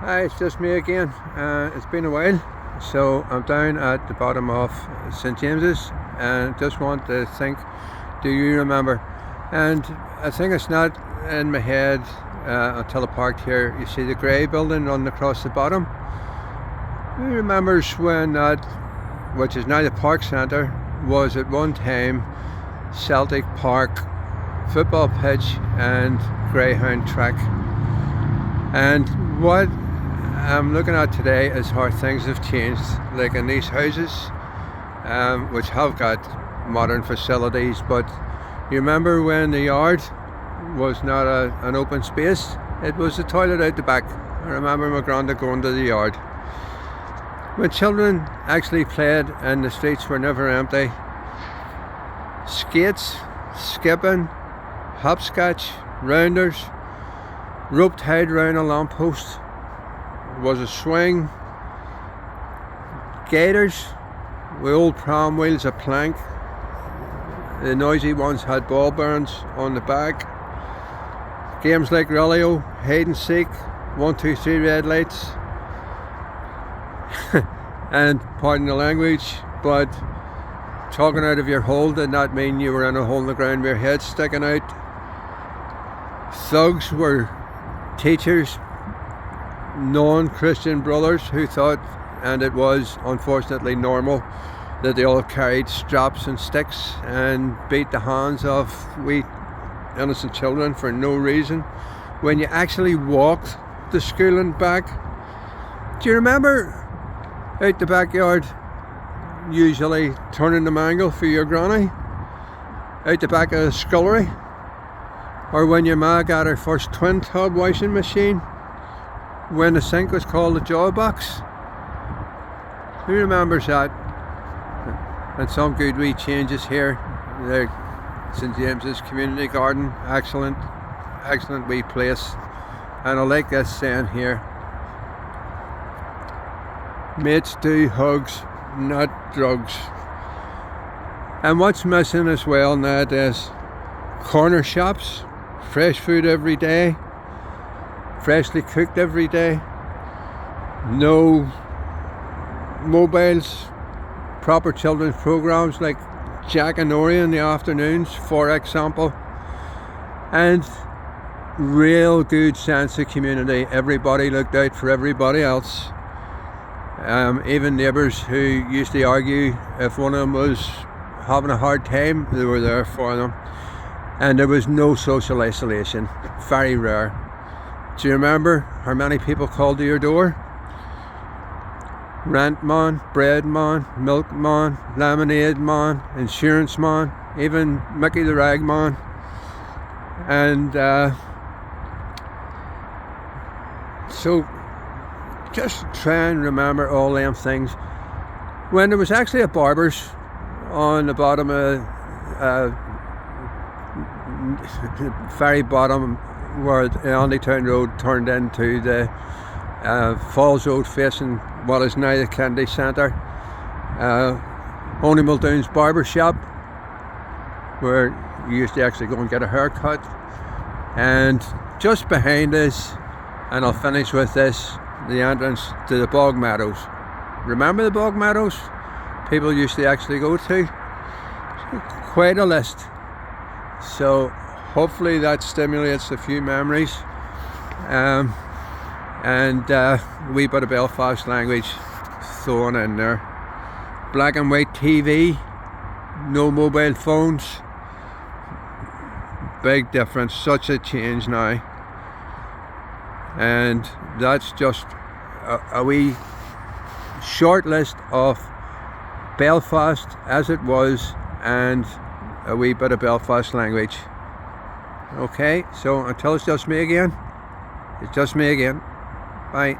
Hi, it's just me again. It's been a while, so I'm down at the bottom of St James's and just want to think, do you remember? And I think it's not in my head until I parked here. You see the grey building running across the bottom? Who remembers when that, which is now the Park Centre, was at one time Celtic Park football pitch and greyhound track? And what I'm looking at today is how things have changed, like in these houses, which have got modern facilities, but you remember when the yard was not an open space? It was the toilet out the back. I remember my granda going to the yard. When children actually played and the streets were never empty, skates, skipping, hopscotch, rounders, rope tied round a lamppost, was a swing, gaiters with old pram wheels, a plank. The noisy ones had ball bearings on the back. Games like Rallyo, hide and seek, 1, 2, 3 red lights. And pardon the language, but talking out of your hole did not mean you were in a hole in the ground with your head sticking out. Thugs were teachers, non-Christian brothers who thought, and it was unfortunately normal, that they all carried straps and sticks and beat the hands of wee innocent children for no reason. When you actually walked to school and back, do you remember out the backyard usually turning the mangle for your granny out the back of the scullery? Or when your ma got her first twin tub washing machine, when the sink was called the jaw box? Who remembers that? And some good wee changes here. There, St James's Community Garden, excellent wee place. And I like this saying here: mates do hugs, not drugs. And what's missing as well nowadays? Corner shops, fresh food every day, freshly cooked every day, no mobiles, proper children's programs like Jack and Ori in the afternoons, for example, and real good sense of community. Everybody looked out for everybody else. Even neighbours who used to argue if one of them was having a hard time, they were there for them. And there was no social isolation, very rare. Do you remember how many people called to your door? Rent man, bread man, milk man, lemonade man, insurance man, even Mickey the Rag man. And so just try and remember all them things. When there was actually a barber's on the bottom of the very bottom where the Andytown Road turned into the Falls Road facing what is now the Kennedy Centre, Only Muldoon's barber shop, where you used to actually go and get a haircut. And just behind us, and I'll finish with this, the entrance to the Bog Meadows. Remember the Bog Meadows? People used to actually go to. Quite a list. So hopefully that stimulates a few memories, and a wee bit of Belfast language thrown in there. Black and white TV, no mobile phones. Big difference, such a change now. And that's just a wee short list of Belfast as it was, and a wee bit of Belfast language. Okay, so until it's just me again, it's just me again. Bye.